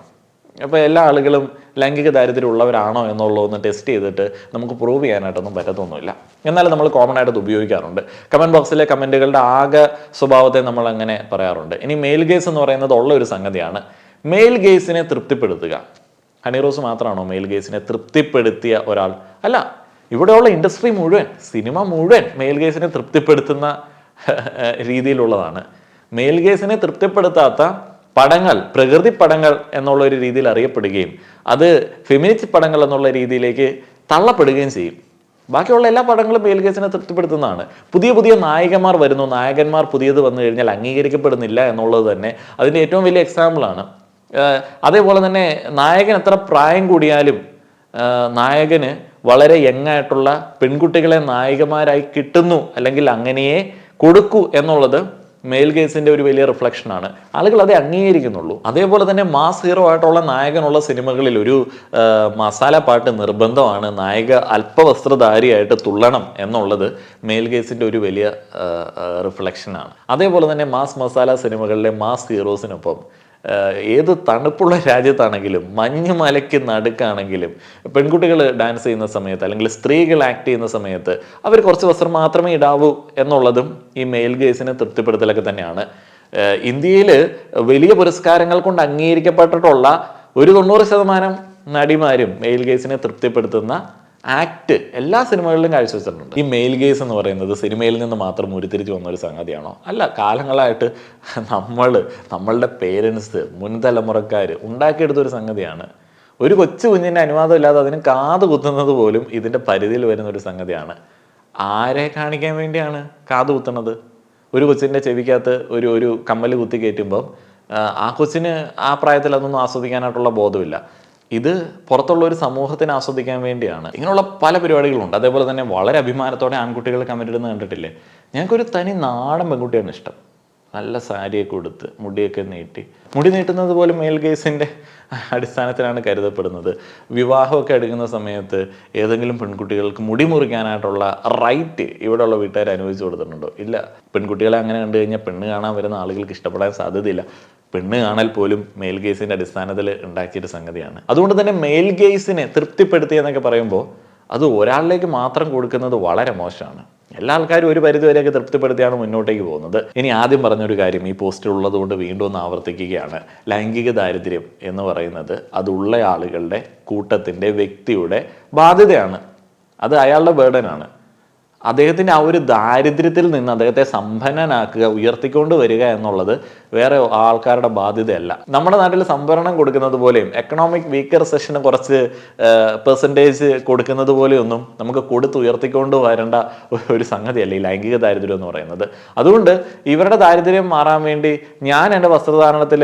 A: അപ്പോൾ എല്ലാ ആളുകളും ലൈംഗിക ദാരിദ്ര്യം ഉള്ളവരാണോ എന്നുള്ളതൊന്ന് ടെസ്റ്റ് ചെയ്തിട്ട് നമുക്ക് പ്രൂവ് ചെയ്യാനായിട്ടൊന്നും പറ്റത്തൊന്നുമില്ല. എന്നാലും നമ്മൾ കോമൺ ആയിട്ട് ഉപയോഗിക്കാറുണ്ട്. കമൻറ്റ് ബോക്സിലെ കമൻറ്റുകളുടെ ആകെ സ്വഭാവത്തെ നമ്മൾ അങ്ങനെ പറയാറുണ്ട്. ഇനി മെയിൽ ഗേസ് എന്ന് പറയുന്നത് ഉള്ള ഒരു സംഗതിയാണ്. മെയിൽ ഗേസിനെ തൃപ്തിപ്പെടുത്തുക, ഹണി റോസ് മാത്രമാണോ മെയിൽ ഗേസിനെ തൃപ്തിപ്പെടുത്തിയ ഒരാൾ? അല്ല, ഇവിടെയുള്ള ഇൻഡസ്ട്രി മുഴുവൻ, സിനിമ മുഴുവൻ മെയിൽ ഗേസിനെ തൃപ്തിപ്പെടുത്തുന്ന രീതിയിലുള്ളതാണ്. മെയിൽ ഗേസിനെ തൃപ്തിപ്പെടുത്താത്ത പടങ്ങൾ പ്രകൃതി പടങ്ങൾ എന്നുള്ള ഒരു രീതിയിൽ അറിയപ്പെടുകയും അത് ഫെമിനിസ്റ്റ് പടങ്ങൾ എന്നുള്ള രീതിയിലേക്ക് തള്ളപ്പെടുകയും ചെയ്യും. ബാക്കിയുള്ള എല്ലാ പടങ്ങളും മെയിൽ ഗേസിനെ തൃപ്തിപ്പെടുത്തുന്നതാണ്. പുതിയ പുതിയ നായികമാർ വരുന്നു, നായകന്മാർ പുതിയത് വന്നു കഴിഞ്ഞാൽ അംഗീകരിക്കപ്പെടുന്നില്ല എന്നുള്ളത് തന്നെ അതിൻ്റെ ഏറ്റവും വലിയ എക്സാമ്പിളാണ്. അതേപോലെ തന്നെ നായകൻ എത്ര പ്രായം കൂടിയാലും നായകന് വളരെ യങ്ങായിട്ടുള്ള പെൺകുട്ടികളെ നായികമാരായി കിട്ടുന്നു, അല്ലെങ്കിൽ അങ്ങനെയേ കൊടുക്കൂ എന്നുള്ളത് മെയിൽ ഗേസിന്റെ ഒരു വലിയ റിഫ്ലക്ഷനാണ്. ആളുകൾ അതേ അംഗീകരിക്കുന്നുള്ളൂ. അതേപോലെ തന്നെ മാസ് ഹീറോ ആയിട്ടുള്ള നായകനുള്ള സിനിമകളിൽ ഒരു മസാല പാട്ട് നിർബന്ധമാണ്, നായിക അല്പവസ്ത്രധാരിയായിട്ട് തുള്ളണം എന്നുള്ളത് മെയിൽ ഗേസിന്റെ ഒരു വലിയ റിഫ്ലക്ഷനാണ്. അതേപോലെ തന്നെ മാസ് മസാല സിനിമകളിലെ മാസ് ഹീറോസിനൊപ്പം ഏത് തണുപ്പുള്ള രാജ്യത്താണെങ്കിലും മഞ്ഞുമലയ്ക്ക് നടുക്കാണെങ്കിലും പെൺകുട്ടികൾ ഡാൻസ് ചെയ്യുന്ന സമയത്ത് അല്ലെങ്കിൽ സ്ത്രീകൾ ആക്ട് ചെയ്യുന്ന സമയത്ത് അവർ കുറച്ച് വസ്ത്രം മാത്രമേ ഇടാവൂ എന്നുള്ളതും ഈ മെയിൽ ഗേസിനെ തൃപ്തിപ്പെടുത്തലൊക്കെ തന്നെയാണ്. ഇന്ത്യയിൽ വലിയ പുരസ്കാരങ്ങൾ കൊണ്ട് അംഗീകരിക്കപ്പെട്ടിട്ടുള്ള ഒരു 90% നടിമാരും മെയിൽ ഗേസിനെ തൃപ്തിപ്പെടുത്തുന്ന ആക്ട് എല്ലാ സിനിമകളിലും കാഴ്ചവെച്ചിട്ടുണ്ട്. ഈ മെയിൽ ഗേസ് എന്ന് പറയുന്നത് സിനിമയിൽ നിന്ന് മാത്രം ഉരുത്തിരിച്ച് വന്ന ഒരു സംഗതിയാണോ? അല്ല, കാലങ്ങളായിട്ട് നമ്മളുടെ പേരൻസ്, മുൻതലമുറക്കാർ ഉണ്ടാക്കിയെടുത്തൊരു സംഗതിയാണ്. ഒരു കൊച്ചു കുഞ്ഞിൻ്റെ അനുവാദം ഇല്ലാതെ അതിന് കാത് കുത്തുന്നത് പോലും ഇതിൻ്റെ പരിധിയിൽ വരുന്ന ഒരു സംഗതിയാണ്. ആരെ കാണിക്കാൻ വേണ്ടിയാണ് കാത് കുത്തുന്നത്? ഒരു കൊച്ചിൻ്റെ ചെവിക്കകത്ത് ഒരു കമ്മൽ കുത്തി കയറ്റുമ്പം ആ കൊച്ചിന് ആ പ്രായത്തിൽ അതൊന്നും ആസ്വദിക്കാനായിട്ടുള്ള ബോധമില്ല. ഇത് പുറത്തുള്ള ഒരു സമൂഹത്തിന് ആസ്വദിക്കാൻ വേണ്ടിയാണ്. ഇങ്ങനെയുള്ള പല പരിപാടികളുണ്ട്. അതേപോലെ തന്നെ വളരെ അഭിമാനത്തോടെ ആൺകുട്ടികൾ കമന്റ് ഇടുന്നത് കണ്ടിട്ടില്ലേ? ഞങ്ങൾക്കൊരു തനി നാടൻ പെൺകുട്ടിയാണ് ഇഷ്ടം. നല്ല സാരിയൊക്കെ ഉടുത്ത് മുടിയൊക്കെ നീട്ടി, മുടി നീട്ടുന്നത് പോലും മെയിൽ ഗേസിൻ്റെ അടിസ്ഥാനത്തിലാണ് കരുതപ്പെടുന്നത്. വിവാഹമൊക്കെ എടുക്കുന്ന സമയത്ത് ഏതെങ്കിലും പെൺകുട്ടികൾക്ക് മുടി മുറിക്കാനായിട്ടുള്ള റൈറ്റ് ഇവിടെയുള്ള വീട്ടുകാർ അനുവദിച്ചു കൊടുത്തിട്ടുണ്ടോ? ഇല്ല. പെൺകുട്ടികളെ അങ്ങനെ കണ്ടു കഴിഞ്ഞാൽ പെണ്ണ് കാണാൻ വരുന്ന ആളുകൾക്ക് ഇഷ്ടപ്പെടാൻ സാധ്യതയില്ല. പെണ്ണ് കാണൽ പോലും മെയിൽ ഗേസിൻ്റെ അടിസ്ഥാനത്തിൽ ഉണ്ടാക്കിയൊരു സംഗതിയാണ്. അതുകൊണ്ട് തന്നെ മെയിൽ ഗേസിനെ തൃപ്തിപ്പെടുത്തി എന്നൊക്കെ പറയുമ്പോൾ അത് ഒരാളിലേക്ക് മാത്രം കൊടുക്കുന്നത് വളരെ മോശമാണ്. എല്ലാ ആൾക്കാരും ഒരു പരിധി വരെയൊക്കെ തൃപ്തിപ്പെടുത്തിയാണ് മുന്നോട്ടേക്ക് പോകുന്നത്. ഇനി ആദ്യം പറഞ്ഞൊരു കാര്യം ഈ പോസ്റ്റിൽ ഉള്ളത് കൊണ്ട് വീണ്ടും ഒന്ന് ആവർത്തിക്കുകയാണ്. ലൈംഗിക ദാരിദ്ര്യം എന്ന് പറയുന്നത് അതുള്ള ആളുകളുടെ കൂട്ടത്തിൻ്റെ വ്യക്തിയുടെ ബാധ്യതയാണ്. അത് അയാളുടെ ബേർഡനാണ്. അദ്ദേഹത്തിൻ്റെ ആ ഒരു ദാരിദ്ര്യത്തിൽ നിന്ന് അദ്ദേഹത്തെ സമ്പന്നനാക്കുക, ഉയർത്തിക്കൊണ്ട് വരിക എന്നുള്ളത് വേറെ ആൾക്കാരുടെ ബാധ്യതയല്ല. നമ്മുടെ നാട്ടിൽ സംവരണം കൊടുക്കുന്നത് പോലെയും എക്കണോമിക് വീക്കർ സെഷന് കുറച്ച് പെർസെൻറ്റേജ് കൊടുക്കുന്നത് പോലെയൊന്നും നമുക്ക് കൊടുത്ത് ഉയർത്തിക്കൊണ്ട് വരേണ്ട ഒരു സംഗതിയല്ല ഈ ലൈംഗിക ദാരിദ്ര്യം എന്ന് പറയുന്നത്. അതുകൊണ്ട് ഇവരുടെ ദാരിദ്ര്യം മാറാൻ വേണ്ടി ഞാൻ എൻ്റെ വസ്ത്രധാരണത്തിൽ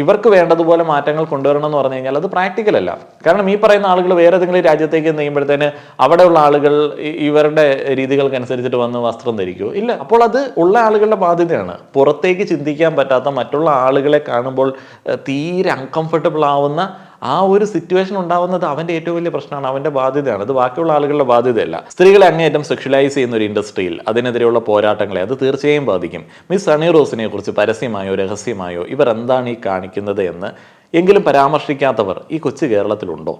A: ഇവർക്ക് വേണ്ടതുപോലെ മാറ്റങ്ങൾ കൊണ്ടുവരണം എന്ന് പറഞ്ഞു കഴിഞ്ഞാൽ അത് പ്രാക്ടിക്കൽ അല്ല. കാരണം ഈ പറയുന്ന ആളുകൾ വേറെ ഏതെങ്കിലും രാജ്യത്തേക്ക് നെയ്യുമ്പോഴത്തേന് അവിടെയുള്ള ആളുകൾ ഇവരുടെ രീതികൾക്കനുസരിച്ചിട്ട് വന്ന് വസ്ത്രം ധരിക്കുമോ? ഇല്ല. അപ്പോൾ അത് ഉള്ള ആളുകളുടെ ബാധ്യതയാണ്. പുറത്തേക്ക് ചിന്തിക്കാൻ പറ്റാത്ത, മറ്റുള്ള ആളുകളെ കാണുമ്പോൾ തീരെ അൺകംഫർട്ടബിൾ ആവുന്ന ആ ഒരു സിറ്റുവേഷൻ ഉണ്ടാവുന്നത് അവൻ്റെ ഏറ്റവും വലിയ പ്രശ്നമാണ്, അവൻ്റെ ബാധ്യതയാണ്. അത് ബാക്കിയുള്ള ആളുകളുടെ ബാധ്യതയല്ല. സ്ത്രീകളെ അങ്ങേയറ്റം സെക്ഷലൈസ് ചെയ്യുന്ന ഒരു ഇൻഡസ്ട്രിയിൽ അതിനെതിരെയുള്ള പോരാട്ടങ്ങളെ അത് തീർച്ചയായും ബാധിക്കും. മിസ് ഹണി റോസിനെ കുറിച്ച് പരസ്യമായോ രഹസ്യമായോ ഇവർ എന്താണ് ഈ കാണിക്കുന്നത് എന്ന് എങ്കിലും പരാമർശിക്കാത്തവർ ഈ കൊച്ചു കേരളത്തിലുണ്ടോ?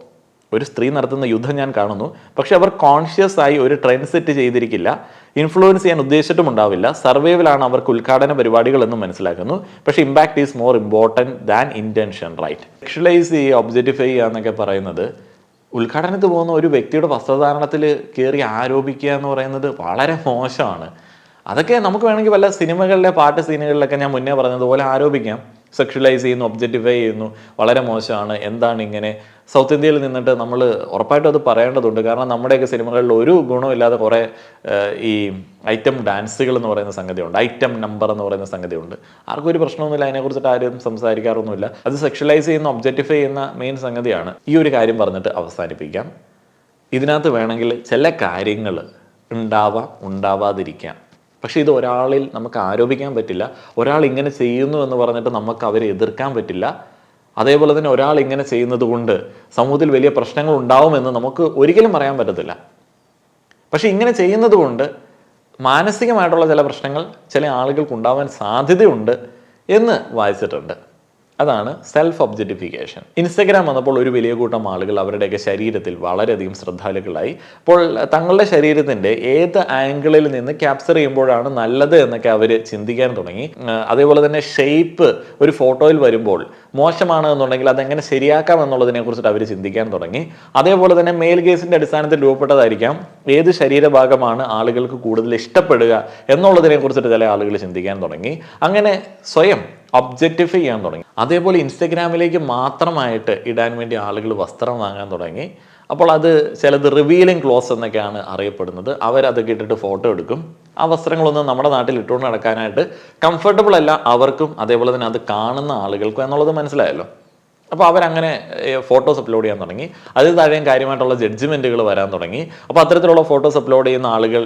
A: ഒരു സ്ത്രീ നടത്തുന്ന യുദ്ധം ഞാൻ കാണുന്നു, പക്ഷെ അവർ കോൺഷ്യസ് ആയി ഒരു ട്രെൻഡ് സെറ്റ് ചെയ്തിരിക്കില്ല, ഇൻഫ്ലുവൻസ് ചെയ്യാൻ ഉദ്ദേശിച്ചിട്ടുമുണ്ടാവില്ല. സർവൈവലാണ് അവർക്ക് ഉദ്ഘാടന പരിപാടികൾ എന്നും മനസ്സിലാക്കുന്നു. പക്ഷേ impact is more important than intention, right? Sexualise ചെയ്യുക, ഒബ്ജക്റ്റിഫൈ ചെയ്യുക എന്നൊക്കെ പറയുന്നത് ഉദ്ഘാടനത്തിൽ പോകുന്ന ഒരു വ്യക്തിയുടെ വസ്ത്രധാരണത്തിൽ കയറി ആരോപിക്കുക എന്ന് പറയുന്നത് വളരെ മോശമാണ്. അതൊക്കെ നമുക്ക് വേണമെങ്കിൽ വല്ല സിനിമകളിലെ പാട്ട് സീനുകളിലൊക്കെ ഞാൻ മുന്നേ പറഞ്ഞതുപോലെ ആരോപിക്കാം. സെക്ഷലൈസ് ചെയ്യുന്നു, ഒബ്ജക്റ്റിഫൈ ചെയ്യുന്നു, വളരെ മോശമാണ്. എന്താണ് ഇങ്ങനെ? സൗത്ത് ഇന്ത്യയിൽ നിന്നിട്ട് നമ്മൾ ഉറപ്പായിട്ടും അത് പറയേണ്ടതുണ്ട്. കാരണം നമ്മുടെയൊക്കെ സിനിമകളിൽ ഒരു ഗുണമില്ലാതെ കുറേ ഈ ഐറ്റം ഡാൻസുകൾ എന്ന് പറയുന്ന സംഗതിയുണ്ട്, ഐറ്റം നമ്പർ എന്ന് പറയുന്ന സംഗതിയുണ്ട്. ആർക്കും ഒരു പ്രശ്നമൊന്നുമില്ല, അതിനെക്കുറിച്ചിട്ട് ആരും സംസാരിക്കാറൊന്നുമില്ല. അത് സെക്ഷലൈസ് ചെയ്യുന്ന, ഒബ്ജക്റ്റിഫൈ ചെയ്യുന്ന മെയിൻ സംഗതിയാണ്. ഈ ഒരു കാര്യം പറഞ്ഞിട്ട് അവസാനിപ്പിക്കാം. ഇതിനകത്ത് വേണമെങ്കിൽ ചില കാര്യങ്ങൾ ഉണ്ടാവാം, ഉണ്ടാവാതിരിക്കാം. പക്ഷേ ഇത് ഒരാളിൽ നമുക്ക് ആരോപിക്കാൻ പറ്റില്ല. ഒരാൾ ഇങ്ങനെ ചെയ്യുന്നു എന്ന് പറഞ്ഞിട്ട് നമുക്ക് അവരെ എതിർക്കാൻ പറ്റില്ല. അതേപോലെ തന്നെ ഒരാൾ ഇങ്ങനെ ചെയ്യുന്നത് കൊണ്ട് സമൂഹത്തിൽ വലിയ പ്രശ്നങ്ങൾ ഉണ്ടാവുമെന്ന് നമുക്ക് ഒരിക്കലും പറയാൻ പറ്റത്തില്ല. പക്ഷെ ഇങ്ങനെ ചെയ്യുന്നത് കൊണ്ട് മാനസികമായിട്ടുള്ള ചില പ്രശ്നങ്ങൾ ചില ആളുകൾക്ക് ഉണ്ടാവാൻ സാധ്യതയുണ്ട് എന്ന് വായിച്ചിട്ടുണ്ട്. അതാണ് സെൽഫ് ഒബ്ജക്റ്റിഫിക്കേഷൻ. ഇൻസ്റ്റഗ്രാം വന്നപ്പോൾ ഒരു വലിയ കൂട്ടം ആളുകൾ അവരുടെയൊക്കെ ശരീരത്തിൽ വളരെയധികം ശ്രദ്ധാലുക്കളായി. അപ്പോൾ തങ്ങളുടെ ശരീരത്തിൻ്റെ ഏത് ആംഗിളിൽ നിന്ന് ക്യാപ്ചർ ചെയ്യുമ്പോഴാണ് നല്ലത് എന്നൊക്കെ അവർ ചിന്തിക്കാൻ തുടങ്ങി. അതേപോലെ തന്നെ ഷേപ്പ് ഒരു ഫോട്ടോയിൽ വരുമ്പോൾ മോശമാണ് എന്നുണ്ടെങ്കിൽ അതെങ്ങനെ ശരിയാക്കാം എന്നുള്ളതിനെ കുറിച്ചിട്ട് അവർ ചിന്തിക്കാൻ തുടങ്ങി. അതേപോലെ തന്നെ മെയിൽ ഗേസിൻ്റെ അടിസ്ഥാനത്തിൽ രൂപപ്പെട്ടതായിരിക്കാം ഏത് ശരീരഭാഗമാണ് ആളുകൾക്ക് കൂടുതൽ ഇഷ്ടപ്പെടുക എന്നുള്ളതിനെ കുറിച്ചിട്ട് ചില ആളുകൾ ചിന്തിക്കാൻ തുടങ്ങി. അങ്ങനെ സ്വയം ഒബ്ജക്റ്റിഫൈ ചെയ്യാൻ തുടങ്ങി. അതേപോലെ ഇൻസ്റ്റഗ്രാമിലേക്ക് മാത്രമായിട്ട് ഇടാൻ വേണ്ടി ആളുകൾ വസ്ത്രം വാങ്ങാൻ തുടങ്ങി. അപ്പോൾ അത് ചിലത് റിവീലിംഗ് ക്ലോസ് എന്നൊക്കെയാണ് അറിയപ്പെടുന്നത്. അവരതൊക്കെ ഇട്ടിട്ട് ഫോട്ടോ എടുക്കും. ആ വസ്ത്രങ്ങളൊന്നും നമ്മുടെ നാട്ടിൽ ഇട്ടുകൊണ്ട് നടക്കാനായിട്ട് കംഫർട്ടബിൾ അല്ല അവർക്കും, അതേപോലെ തന്നെ അത് കാണുന്ന ആളുകൾക്കും എന്നുള്ളത് മനസ്സിലായല്ലോ. അപ്പോൾ അവരങ്ങനെ ഫോട്ടോസ് അപ്ലോഡ് ചെയ്യാൻ തുടങ്ങി. അതിൽ താഴെയും കാര്യമായിട്ടുള്ള ജഡ്ജ്മെൻറ്റുകൾ വരാൻ തുടങ്ങി. അപ്പോൾ അത്തരത്തിലുള്ള ഫോട്ടോസ് അപ്ലോഡ് ചെയ്യുന്ന ആളുകൾ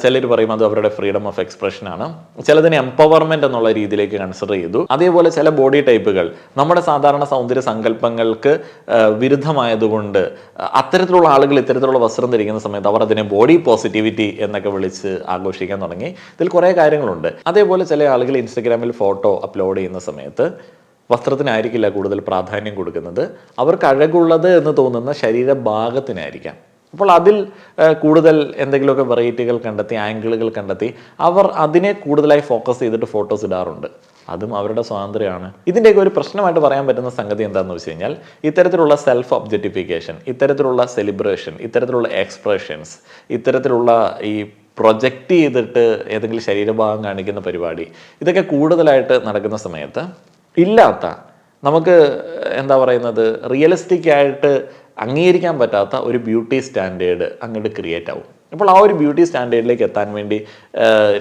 A: ചിലർ പറയും അത് അവരുടെ ഫ്രീഡം ഓഫ് എക്സ്പ്രഷനാണ്, ചിലതിനെ എംപവർമെൻറ്റ് എന്നുള്ള രീതിയിലേക്ക് കൺസിഡർ ചെയ്തു. അതേപോലെ ചില ബോഡി ടൈപ്പുകൾ നമ്മുടെ സാധാരണ സൗന്ദര്യ സങ്കല്പങ്ങൾക്ക് വിരുദ്ധമായതുകൊണ്ട് അത്തരത്തിലുള്ള ആളുകൾ ഇത്തരത്തിലുള്ള വസ്ത്രം ധരിക്കുന്ന സമയത്ത് അവർ അതിനെ ബോഡി പോസിറ്റിവിറ്റി എന്നൊക്കെ വിളിച്ച് ആഘോഷിക്കാൻ തുടങ്ങി. ഇതിൽ കുറേ കാര്യങ്ങളുണ്ട്. അതേപോലെ ചില ആളുകൾ ഇൻസ്റ്റഗ്രാമിൽ ഫോട്ടോ അപ്ലോഡ് ചെയ്യുന്ന സമയത്ത് വസ്ത്രത്തിനായിരിക്കില്ല കൂടുതൽ പ്രാധാന്യം കൊടുക്കുന്നത്, അവർക്ക് അഴകുള്ളത് എന്ന് തോന്നുന്ന ശരീരഭാഗത്തിനായിരിക്കാം. അപ്പോൾ അതിൽ കൂടുതൽ എന്തെങ്കിലുമൊക്കെ വെറൈറ്റികൾ കണ്ടെത്തി, ആംഗിളുകൾ കണ്ടെത്തി അവർ അതിനെ കൂടുതലായി ഫോക്കസ് ചെയ്തിട്ട് ഫോട്ടോസ് ഇടാറുണ്ട്. അതും അവരുടെ സ്വാതന്ത്ര്യമാണ്. ഇതിൻ്റെയൊക്കെ ഒരു പ്രശ്നമായിട്ട് പറയാൻ പറ്റുന്ന സംഗതി എന്താണെന്ന് വെച്ച് കഴിഞ്ഞാൽ ഇത്തരത്തിലുള്ള സെൽഫ് ഒബ്ജക്റ്റിഫിക്കേഷൻ, ഇത്തരത്തിലുള്ള സെലിബ്രേഷൻ, ഇത്തരത്തിലുള്ള എക്സ്പ്രഷൻസ്, ഇത്തരത്തിലുള്ള ഈ പ്രൊജക്റ്റ് ചെയ്തിട്ട് ഏതെങ്കിലും ശരീരഭാഗം കാണിക്കുന്ന പരിപാടി, ഇതൊക്കെ കൂടുതലായിട്ട് നടക്കുന്ന സമയത്ത് ഇല്ലാത്ത നമുക്ക് എന്താ പറയുന്നത് റിയലിസ്റ്റിക് ആയിട്ട് അംഗീകരിക്കാൻ പറ്റാത്ത ഒരു ബ്യൂട്ടി സ്റ്റാൻഡേർഡ് അങ്ങോട്ട് ക്രിയേറ്റ് ആവും. അപ്പോൾ ആ ഒരു ബ്യൂട്ടി സ്റ്റാൻഡേർഡിലേക്ക് എത്താൻ വേണ്ടി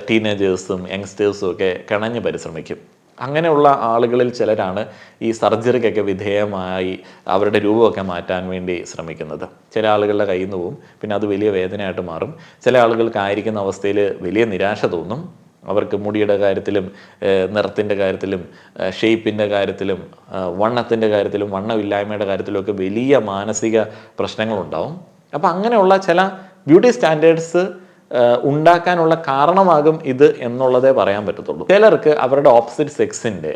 A: ടീനേജേഴ്സും യങ്സ്റ്റേഴ്സും ഒക്കെ കിണഞ്ഞ് പരിശ്രമിക്കും. അങ്ങനെയുള്ള ആളുകളിൽ ചിലരാണ് ഈ സർജറിക്കൊക്കെ വിധേയമായി അവരുടെ രൂപമൊക്കെ മാറ്റാൻ വേണ്ടി ശ്രമിക്കുന്നത്. ചില ആളുകളുടെ കയ്യിൽ നിന്ന് പോവും, പിന്നെ അത് വലിയ വേദനയായിട്ട് മാറും. ചില ആളുകൾക്ക് ആയിരിക്കുന്ന അവസ്ഥയിൽ വലിയ നിരാശ തോന്നും. അവർക്ക് മുടിയുടെ കാര്യത്തിലും നിറത്തിൻ്റെ കാര്യത്തിലും ഷേപ്പിൻ്റെ കാര്യത്തിലും വണ്ണത്തിൻ്റെ കാര്യത്തിലും വണ്ണമില്ലായ്മയുടെ കാര്യത്തിലുമൊക്കെ വലിയ മാനസിക പ്രശ്നങ്ങളുണ്ടാവും. അപ്പോൾ അങ്ങനെയുള്ള ചില ബ്യൂട്ടി സ്റ്റാൻഡേർഡ്സ് ഉണ്ടാക്കാനുള്ള കാരണമാകും ഇത് എന്നുള്ളതേ പറയാൻ പറ്റത്തുള്ളൂ. ചിലർക്ക് അവരുടെ ഓപ്പോസിറ്റ് സെക്സിൻ്റെ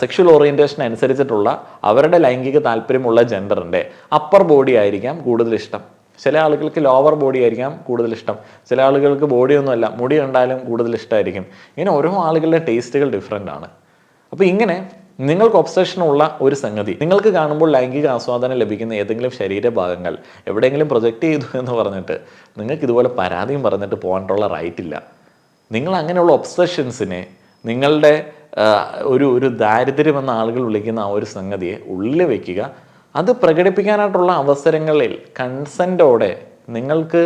A: സെക്ഷൽ ഓറിയൻറ്റേഷൻ അനുസരിച്ചിട്ടുള്ള അവരുടെ ലൈംഗിക താല്പര്യമുള്ള ജെൻഡറിൻ്റെ അപ്പർ ബോഡി ആയിരിക്കാം കൂടുതൽ ഇഷ്ടം. ചില ആളുകൾക്ക് ലോവർ ബോഡി ആയിരിക്കാം കൂടുതൽ ഇഷ്ടം. ചില ആളുകൾക്ക് ബോഡിയൊന്നുമല്ല, മുടി കണ്ടാലും കൂടുതൽ ഇഷ്ടമായിരിക്കും. ഇങ്ങനെ ഓരോ ആളുകളുടെ ടേസ്റ്റുകൾ ഡിഫറെൻ്റ് ആണ്. അപ്പോൾ ഇങ്ങനെ നിങ്ങൾക്ക് ഒബ്സഷനുള്ള ഒരു സംഗതി, നിങ്ങൾക്ക് കാണുമ്പോൾ ലൈംഗിക ആസ്വാദനം ലഭിക്കുന്ന ഏതെങ്കിലും ശരീരഭാഗങ്ങൾ എവിടെയെങ്കിലും പ്രൊജക്റ്റ് ചെയ്തു എന്ന് പറഞ്ഞിട്ട് നിങ്ങൾക്ക് ഇതുപോലെ പരാതിയും പറഞ്ഞിട്ട് പോകാനുള്ള റൈറ്റ് ഇല്ല. നിങ്ങൾ അങ്ങനെയുള്ള ഒബ്സഷൻസിനെ, നിങ്ങളുടെ ഒരു ദാരിദ്ര്യമെന്ന ആളുകൾ വിളിക്കുന്ന ആ ഒരു സംഗതിയെ ഉള്ളിൽ വയ്ക്കുക. അത് പ്രകടിപ്പിക്കാനായിട്ടുള്ള അവസരങ്ങളിൽ കൺസെൻറ്റോടെ നിങ്ങൾക്ക്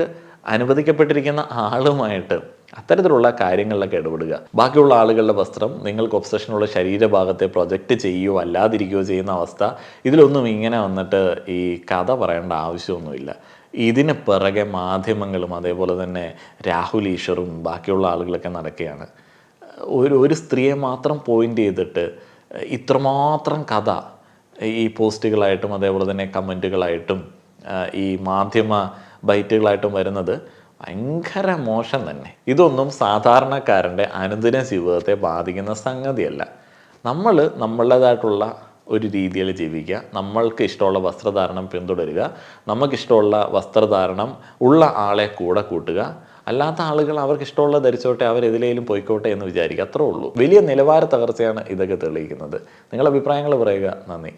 A: അനുവദിക്കപ്പെട്ടിരിക്കുന്ന ആളുമായിട്ട് അത്തരത്തിലുള്ള കാര്യങ്ങളിലൊക്കെ ഇടപെടുക. ബാക്കിയുള്ള ആളുകളുടെ വസ്ത്രം നിങ്ങൾക്ക് ഒബ്സഷനുള്ള ശരീരഭാഗത്തെ പ്രൊജക്റ്റ് ചെയ്യുകയോ അല്ലാതിരിക്കുകയോ ചെയ്യുന്ന അവസ്ഥ, ഇതിലൊന്നും ഇങ്ങനെ വന്നിട്ട് ഈ കഥ പറയേണ്ട ആവശ്യമൊന്നുമില്ല. ഇതിന് പിറകെ മാധ്യമങ്ങളും അതേപോലെ തന്നെ രാഹുൽ ഈശ്വറും ബാക്കിയുള്ള ആളുകളൊക്കെ നടക്കുകയാണ്. ഒരു സ്ത്രീയെ മാത്രം പോയിന്റ് ചെയ്തിട്ട് ഇത്രമാത്രം കഥ ഈ പോസ്റ്റുകളായിട്ടും അതേപോലെ തന്നെ കമൻറ്റുകളായിട്ടും ഈ മാധ്യമ ബൈറ്റുകളായിട്ടും വരുന്നത് ഭയങ്കര മോശം തന്നെ. ഇതൊന്നും സാധാരണക്കാരൻ്റെ അനുദിന ജീവിതത്തെ ബാധിക്കുന്ന സംഗതിയല്ല. നമ്മൾ നമ്മളുടേതായിട്ടുള്ള ഒരു രീതിയിൽ ജീവിക്കുക, നമ്മൾക്ക് ഇഷ്ടമുള്ള വസ്ത്രധാരണം പിന്തുടരുക, നമുക്കിഷ്ടമുള്ള വസ്ത്രധാരണം ഉള്ള ആളെ കൂടെ കൂട്ടുക. അല്ലാത്ത ആളുകൾ അവർക്ക് ഇഷ്ടമുള്ള ധരിച്ചോട്ടെ, അവരെതിലേലും പോയിക്കോട്ടെ എന്ന് വിചാരിക്കുക. അത്രേ ഉള്ളൂ. വലിയ നിലവാര തകർച്ചയാണ് ഇതൊക്കെ തെളിയിക്കുന്നത്. നിങ്ങളുടെ അഭിപ്രായങ്ങൾ പറയുക. നന്ദി.